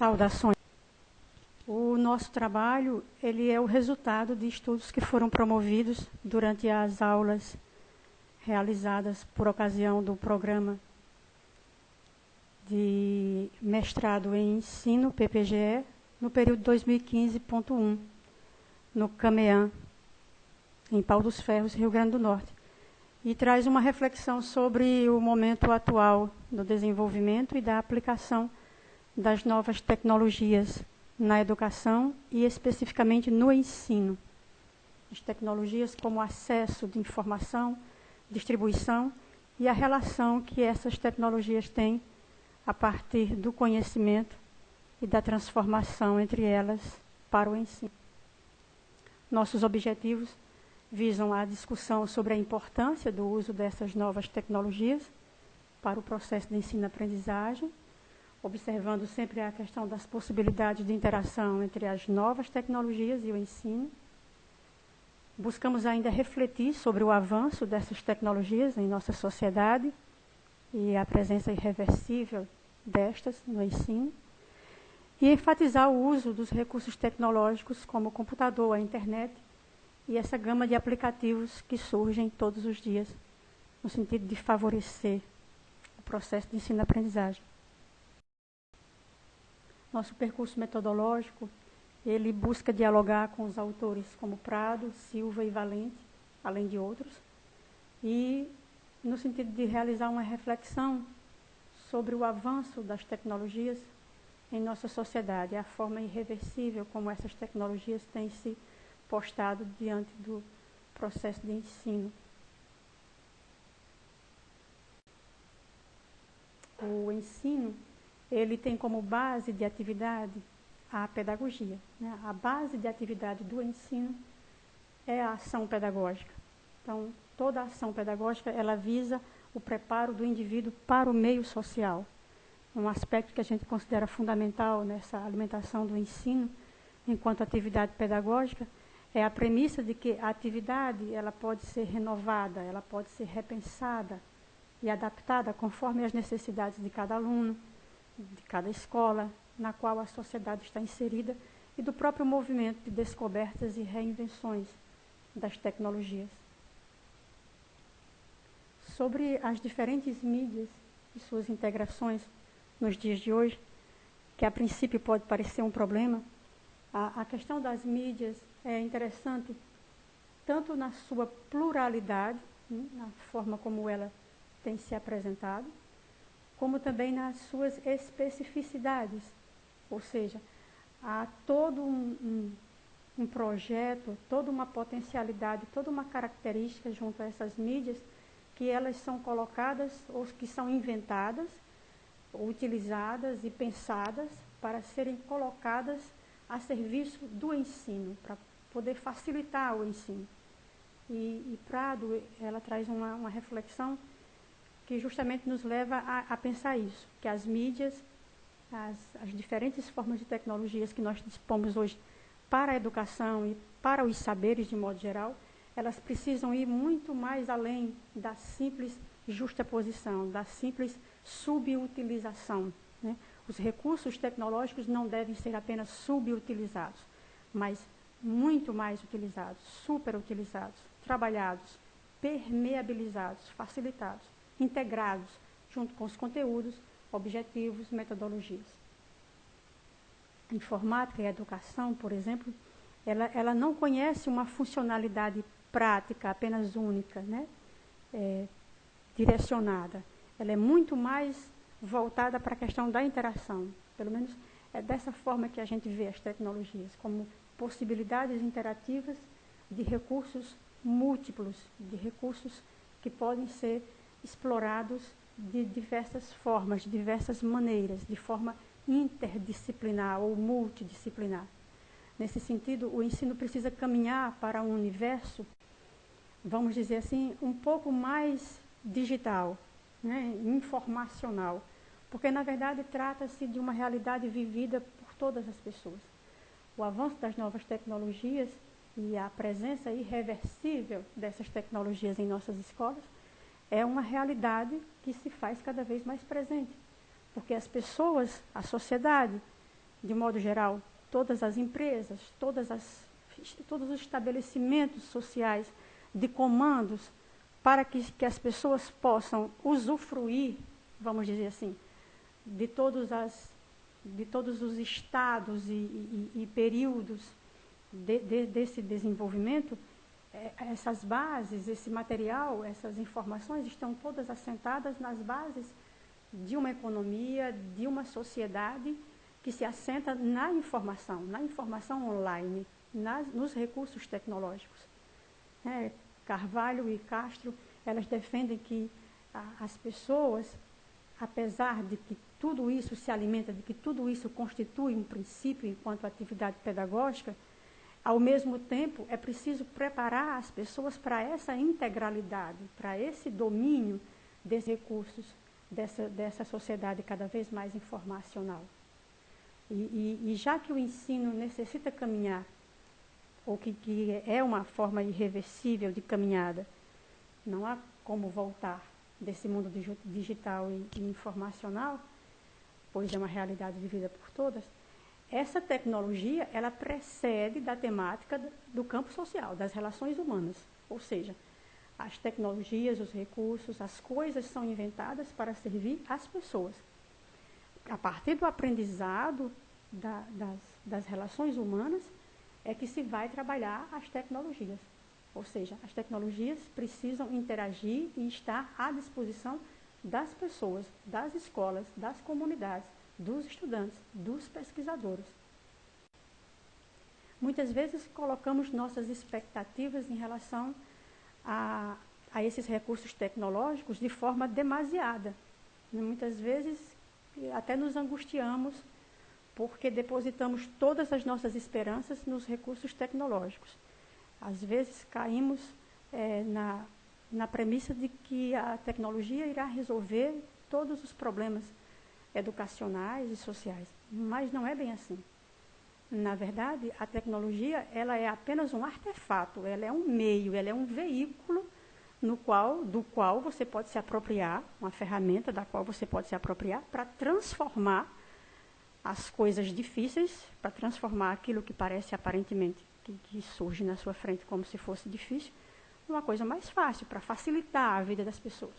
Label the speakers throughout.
Speaker 1: Saudações. O nosso trabalho, ele é o resultado de estudos que foram promovidos durante as aulas realizadas por ocasião do programa de mestrado em ensino, PPGE, no período 2015.1, no CAMEAN, em Pau dos Ferros, Rio Grande do Norte. E traz uma reflexão sobre o momento atual do desenvolvimento e da aplicação das novas tecnologias na educação e especificamente no ensino. As tecnologias como acesso de informação, distribuição e a relação que essas tecnologias têm a partir do conhecimento e da transformação entre elas para o ensino. Nossos objetivos visam a discussão sobre a importância do uso dessas novas tecnologias para o processo de ensino-aprendizagem, observando sempre a questão das possibilidades de interação entre as novas tecnologias e o ensino. Buscamos ainda refletir sobre o avanço dessas tecnologias em nossa sociedade e a presença irreversível destas no ensino, e enfatizar o uso dos recursos tecnológicos como o computador, a internet e essa gama de aplicativos que surgem todos os dias no sentido de favorecer o processo de ensino-aprendizagem. Nosso percurso metodológico, ele busca dialogar com os autores como Prado, Silva e Valente, além de outros, e no sentido de realizar uma reflexão sobre o avanço das tecnologias em nossa sociedade, a forma irreversível como essas tecnologias têm se postado diante do processo de ensino. O ensino, ele tem como base de atividade a pedagogia, né? A base de atividade do ensino é a ação pedagógica. Então, toda a ação pedagógica, ela visa o preparo do indivíduo para o meio social. Um aspecto que a gente considera fundamental nessa alimentação do ensino, enquanto atividade pedagógica, é a premissa de que a atividade ela pode ser renovada, ela pode ser repensada e adaptada conforme as necessidades de cada aluno, de cada escola na qual a sociedade está inserida e do próprio movimento de descobertas e reinvenções das tecnologias. Sobre as diferentes mídias e suas integrações nos dias de hoje, que a princípio pode parecer um problema, a questão das mídias é interessante tanto na sua pluralidade, né, na forma como ela tem se apresentado, como também nas suas especificidades, ou seja, há todo um projeto, toda uma potencialidade, toda uma característica junto a essas mídias que elas são colocadas ou que são inventadas, utilizadas e pensadas para serem colocadas a serviço do ensino, para poder facilitar o ensino. E Prado, ela traz uma reflexão que justamente nos leva a pensar isso, que as mídias, as diferentes formas de tecnologias que nós dispomos hoje para a educação e para os saberes de modo geral, elas precisam ir muito mais além da simples justaposição, da simples subutilização, né? Os recursos tecnológicos não devem ser apenas subutilizados, mas muito mais utilizados, superutilizados, trabalhados, permeabilizados, facilitados, integrados, junto com os conteúdos, objetivos, metodologias. A informática e a educação, por exemplo, ela não conhece uma funcionalidade prática apenas única, né? Direcionada. Ela é muito mais voltada para a questão da interação. Pelo menos é dessa forma que a gente vê as tecnologias, como possibilidades interativas de recursos múltiplos, de recursos que podem ser explorados de diversas formas, de diversas maneiras, de forma interdisciplinar ou multidisciplinar. Nesse sentido, o ensino precisa caminhar para um universo, vamos dizer assim, um pouco mais digital, né, informacional, porque, na verdade, trata-se de uma realidade vivida por todas as pessoas. O avanço das novas tecnologias e a presença irreversível dessas tecnologias em nossas escolas é uma realidade que se faz cada vez mais presente, porque as pessoas, a sociedade, de modo geral, todas as empresas, todos os estabelecimentos sociais de comandos para que as pessoas possam usufruir, vamos dizer assim, de todos os estados e períodos desse desenvolvimento. Essas bases, esse material, essas informações estão todas assentadas nas bases de uma economia, de uma sociedade que se assenta na informação online, nos recursos tecnológicos. Carvalho e Castro, elas defendem que as pessoas, apesar de que tudo isso se alimenta, de que tudo isso constitui um princípio enquanto atividade pedagógica, ao mesmo tempo é preciso preparar as pessoas para essa integralidade, para esse domínio desses recursos, dessa sociedade cada vez mais informacional. E já que o ensino necessita caminhar, ou que é uma forma irreversível de caminhada, não há como voltar desse mundo digital e informacional, pois é uma realidade vivida por todas. Essa tecnologia, ela precede da temática do campo social, das relações humanas. Ou seja, as tecnologias, os recursos, as coisas são inventadas para servir as pessoas. A partir do aprendizado das relações humanas, é que se vai trabalhar as tecnologias. Ou seja, as tecnologias precisam interagir e estar à disposição das pessoas, das escolas, das comunidades, dos estudantes, dos pesquisadores. Muitas vezes colocamos nossas expectativas em relação a esses recursos tecnológicos de forma demasiada. Muitas vezes até nos angustiamos porque depositamos todas as nossas esperanças nos recursos tecnológicos. Às vezes caímos na premissa de que a tecnologia irá resolver todos os problemas educacionais e sociais, mas não é bem assim. Na verdade, a tecnologia, ela é apenas um artefato, ela é um meio, ela é um veículo do qual você pode se apropriar, uma ferramenta da qual você pode se apropriar para transformar as coisas difíceis, para transformar aquilo que parece aparentemente que surge na sua frente como se fosse difícil, numa coisa mais fácil, para facilitar a vida das pessoas.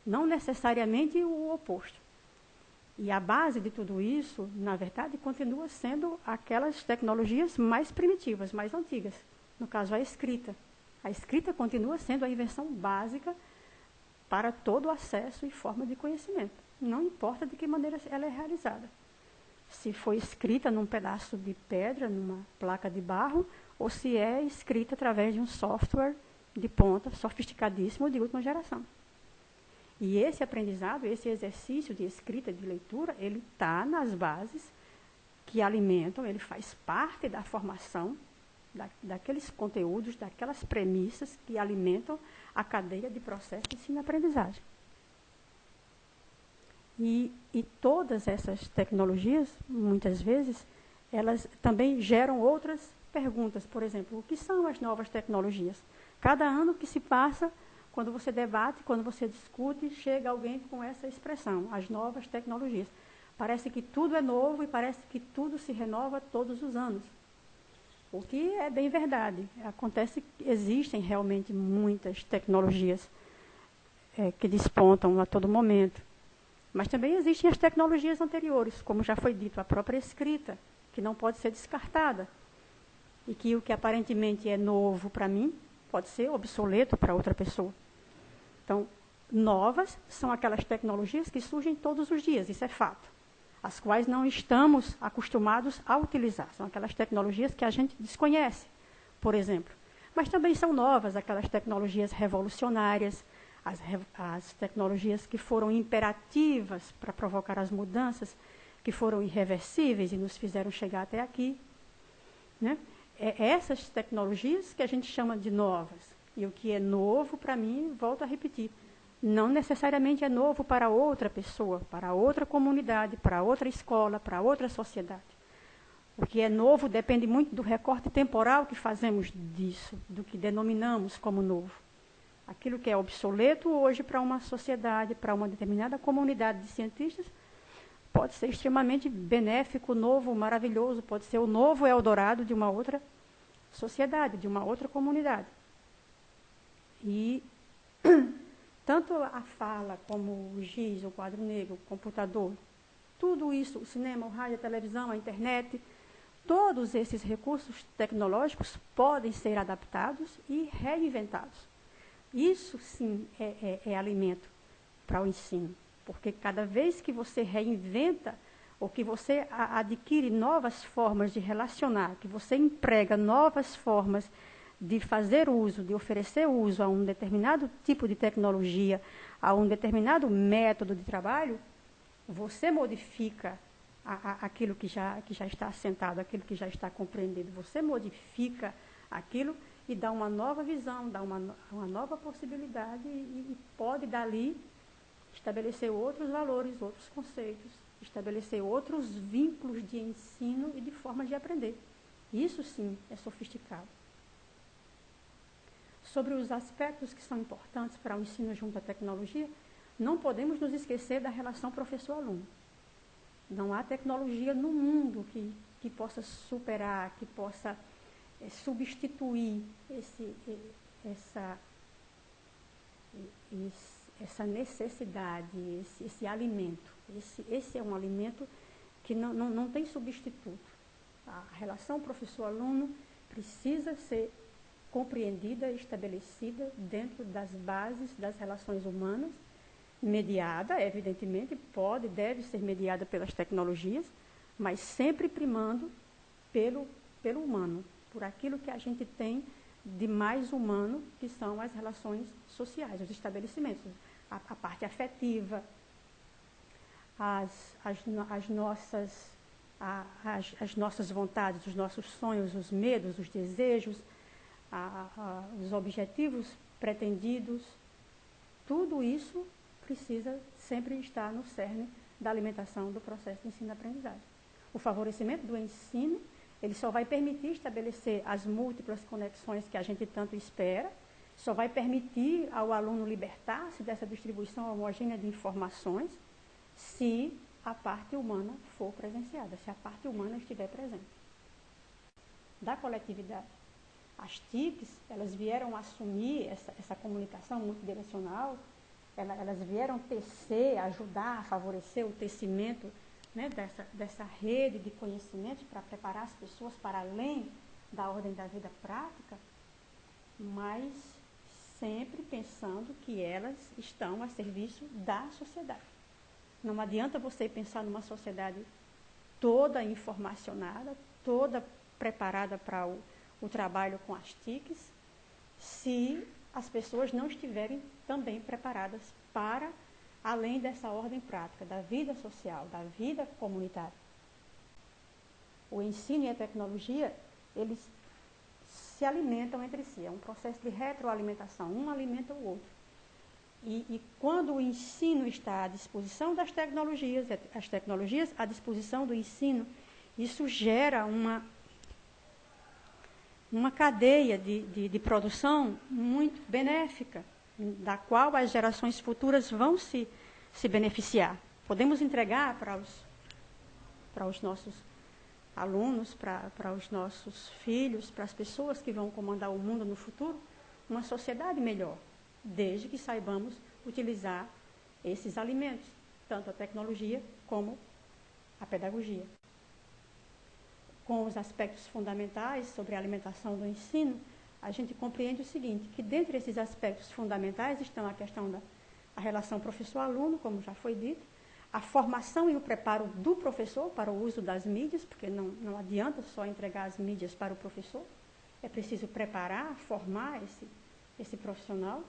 Speaker 1: Não necessariamente o oposto. E a base de tudo isso, na verdade, continua sendo aquelas tecnologias mais primitivas, mais antigas. No caso, a escrita. A escrita continua sendo a invenção básica para todo o acesso e forma de conhecimento. Não importa de que maneira ela é realizada. Se foi escrita num pedaço de pedra, numa placa de barro, ou se é escrita através de um software de ponta, sofisticadíssimo, de última geração. E esse aprendizado, esse exercício de escrita, de leitura, ele está nas bases que alimentam, ele faz parte da formação daqueles conteúdos, daquelas premissas que alimentam a cadeia de processo de ensino-aprendizagem. E todas essas tecnologias, muitas vezes, elas também geram outras perguntas. Por exemplo, o que são as novas tecnologias? Cada ano que se passa, quando você debate, quando você discute, chega alguém com essa expressão, as novas tecnologias. Parece que tudo é novo e parece que tudo se renova todos os anos. O que é bem verdade. Acontece que existem realmente muitas tecnologias que despontam a todo momento. Mas também existem as tecnologias anteriores, como já foi dito, a própria escrita, que não pode ser descartada. E que o que aparentemente é novo para mim, pode ser obsoleto para outra pessoa. Então, novas são aquelas tecnologias que surgem todos os dias, isso é fato. As quais não estamos acostumados a utilizar. São aquelas tecnologias que a gente desconhece, por exemplo. Mas também são novas aquelas tecnologias revolucionárias, as tecnologias que foram imperativas para provocar as mudanças, que foram irreversíveis e nos fizeram chegar até aqui. Né? É essas tecnologias que a gente chama de novas. E o que é novo, para mim, volto a repetir, não necessariamente é novo para outra pessoa, para outra comunidade, para outra escola, para outra sociedade. O que é novo depende muito do recorte temporal que fazemos disso, do que denominamos como novo. Aquilo que é obsoleto hoje para uma sociedade, para uma determinada comunidade de cientistas, pode ser extremamente benéfico, novo, maravilhoso, pode ser o novo Eldorado de uma outra sociedade, de uma outra comunidade. E tanto a fala como o giz, o quadro negro, o computador, tudo isso, o cinema, o rádio, a televisão, a internet, todos esses recursos tecnológicos podem ser adaptados e reinventados. Isso sim é alimento para o ensino, porque cada vez que você reinventa ou que você adquire novas formas de relacionar, que você emprega novas formas de fazer uso, de oferecer uso a um determinado tipo de tecnologia, a um determinado método de trabalho, você modifica aquilo que já está assentado, aquilo que já está compreendido. Você modifica aquilo e dá uma nova visão, dá uma nova possibilidade e pode dali estabelecer outros valores, outros conceitos, estabelecer outros vínculos de ensino e de forma de aprender. Isso sim é sofisticado. Sobre os aspectos que são importantes para o ensino junto à tecnologia, não podemos nos esquecer da relação professor-aluno. Não há tecnologia no mundo que possa superar, que possa substituir essa necessidade, esse alimento. Esse é um alimento que não tem substituto. A relação professor-aluno precisa ser compreendida e estabelecida dentro das bases das relações humanas, mediada, evidentemente, deve ser mediada pelas tecnologias, mas sempre primando pelo humano, por aquilo que a gente tem de mais humano, que são as relações sociais, os estabelecimentos, a parte afetiva, as nossas vontades, os nossos sonhos, os medos, os desejos, os objetivos pretendidos, tudo isso precisa sempre estar no cerne da alimentação do processo de ensino-aprendizagem. O favorecimento do ensino, ele só vai permitir estabelecer as múltiplas conexões que a gente tanto espera, só vai permitir ao aluno libertar-se dessa distribuição homogênea de informações, se a parte humana for presenciada, se a parte humana estiver presente. Da coletividade. As TICs, elas vieram assumir essa comunicação multidirecional, elas vieram tecer, ajudar a favorecer o tecimento, né, dessa rede de conhecimentos para preparar as pessoas para além da ordem da vida prática, mas sempre pensando que elas estão a serviço da sociedade. Não adianta você pensar numa sociedade toda informacionada, toda preparada para o trabalho com as TICs, se as pessoas não estiverem também preparadas para além dessa ordem prática, da vida social, da vida comunitária. O ensino e a tecnologia, eles se alimentam entre si, é um processo de retroalimentação, um alimenta o outro. E quando o ensino está à disposição das tecnologias, as tecnologias à disposição do ensino, isso gera uma cadeia de produção muito benéfica, da qual as gerações futuras vão se beneficiar. Podemos entregar para os nossos alunos, para os nossos filhos, para as pessoas que vão comandar o mundo no futuro, uma sociedade melhor, desde que saibamos utilizar esses alimentos, tanto a tecnologia como a pedagogia. Com os aspectos fundamentais sobre a alimentação do ensino, a gente compreende o seguinte, que dentre esses aspectos fundamentais estão a questão da relação professor-aluno, como já foi dito, a formação e o preparo do professor para o uso das mídias, porque não adianta só entregar as mídias para o professor, é preciso preparar, formar esse profissional,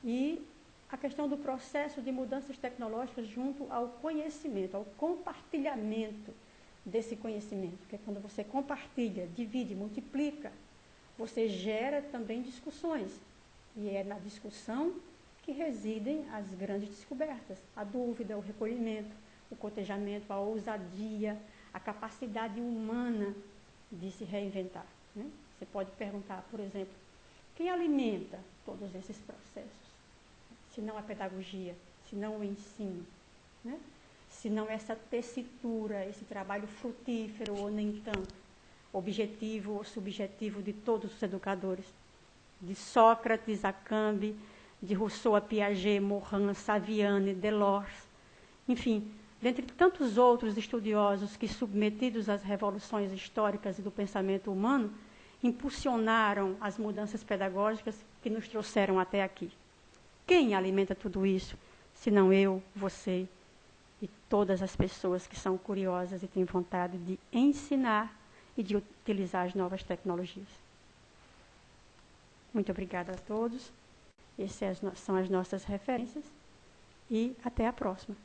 Speaker 1: e a questão do processo de mudanças tecnológicas junto ao conhecimento, ao compartilhamento desse conhecimento, que é quando você compartilha, divide, multiplica, você gera também discussões, e é na discussão que residem as grandes descobertas, a dúvida, o recolhimento, o cotejamento, a ousadia, a capacidade humana de se reinventar, né? Você pode perguntar, por exemplo, quem alimenta todos esses processos? Se não a pedagogia, se não o ensino, né? se não essa tessitura, esse trabalho frutífero ou nem tanto, objetivo ou subjetivo de todos os educadores, de Sócrates a Cambe, de Rousseau a Piaget, Morin, Saviani, Delors, enfim, dentre tantos outros estudiosos que, submetidos às revoluções históricas e do pensamento humano, impulsionaram as mudanças pedagógicas que nos trouxeram até aqui. Quem alimenta tudo isso, se não eu, você e todas as pessoas que são curiosas e têm vontade de ensinar e de utilizar as novas tecnologias? Muito obrigada a todos. Essas são as nossas referências e até a próxima.